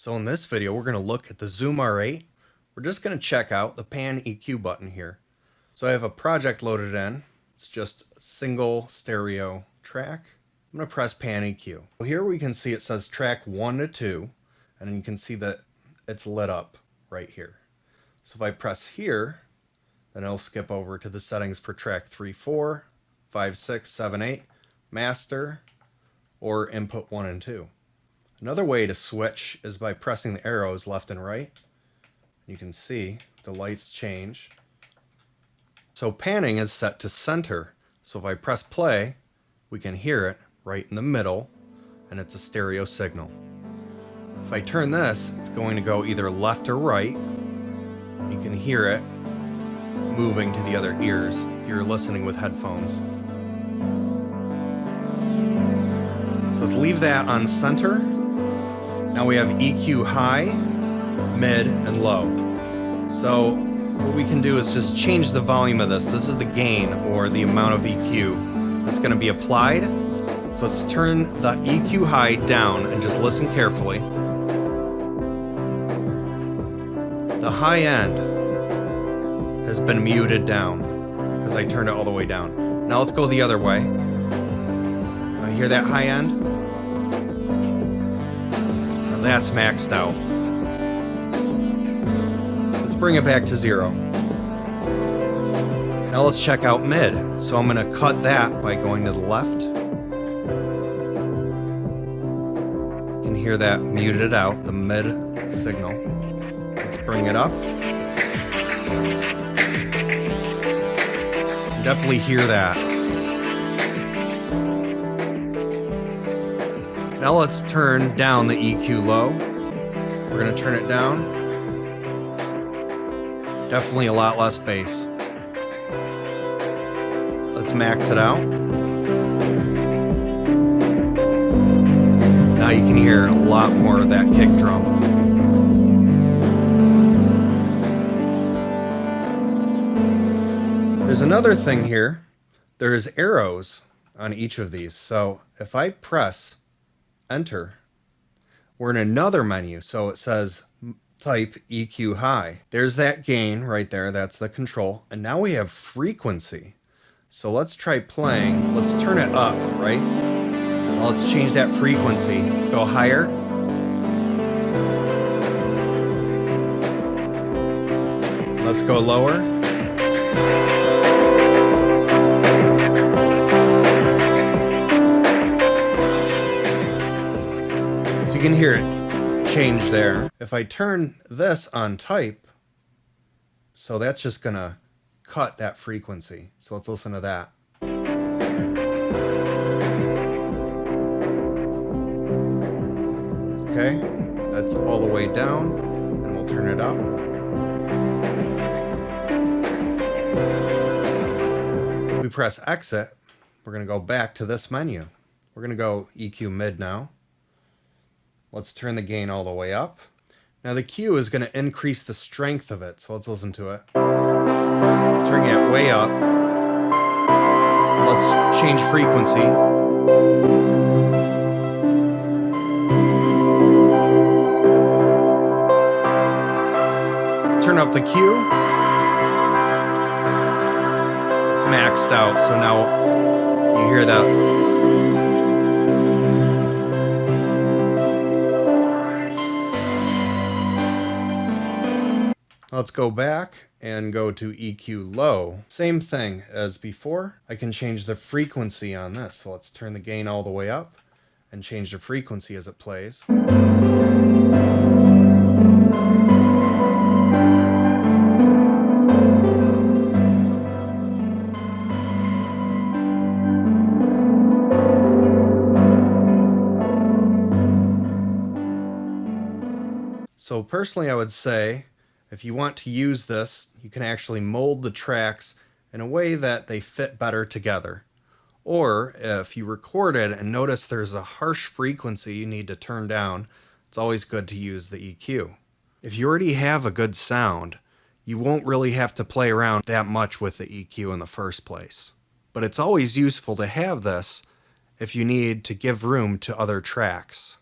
So in this video, we're going to look at the Zoom R8. We're just going to check out the Pan EQ button here. So I have a project loaded in. It's just a single stereo track. I'm going to press Pan EQ. So here we can see it says track 1 to 2, and you can see that it's lit up right here. So if I press here, then it'll skip over to the settings for track 3, 4, 5, 6, 7, 8, master, or input 1 and 2. Another way to switch is by pressing the arrows left and right. You can see the lights change. So panning is set to center. So if I press play, we can hear it right in the middle, and it's a stereo signal. If I turn this, it's going to go either left or right. You can hear it moving to the other ears if you're listening with headphones. So let's leave that on center. Now we have EQ high, mid, and low. So what we can do is just change the volume of this. This is the gain, or the amount of EQ that's going to be applied. So let's turn the EQ high down and just listen carefully. The high end has been muted down because I turned it all the way down. Now let's go the other way. Now hear that high end? That's maxed out. Let's bring it back to 0. Now let's check out mid. So I'm going to cut that by going to the left. You can hear that muted out, the mid signal. Let's bring it up. Definitely hear that. Now let's turn down the EQ low. We're going to turn it down. Definitely a lot less bass. Let's max it out. Now you can hear a lot more of that kick drum. There's another thing here. There's arrows on each of these. So if I press enter, we're in another menu. So it says type EQ high. There's that gain right there. That's the control. And now we have frequency. So let's try playing. Let's turn it up, right? Now let's change that frequency. Let's go higher. Let's go lower. You can hear it change there. If I turn this on type, so that's just gonna cut that frequency. So let's listen to that. Okay, that's all the way down, and we'll turn it up. If we press exit, we're gonna go back to this menu. We're gonna go EQ mid now. Let's turn the gain all the way up. Now the Q is going to increase the strength of it, so let's listen to it. Turning it way up. Let's change frequency. Let's turn up the Q. It's maxed out, so now you hear that. Let's go back and go to EQ low. Same thing as before. I can change the frequency on this. So let's turn the gain all the way up and change the frequency as it plays. So personally, I would say, if you want to use this, you can actually mold the tracks in a way that they fit better together. Or if you record it and notice there's a harsh frequency you need to turn down, it's always good to use the EQ. If you already have a good sound, you won't really have to play around that much with the EQ in the first place. But it's always useful to have this if you need to give room to other tracks.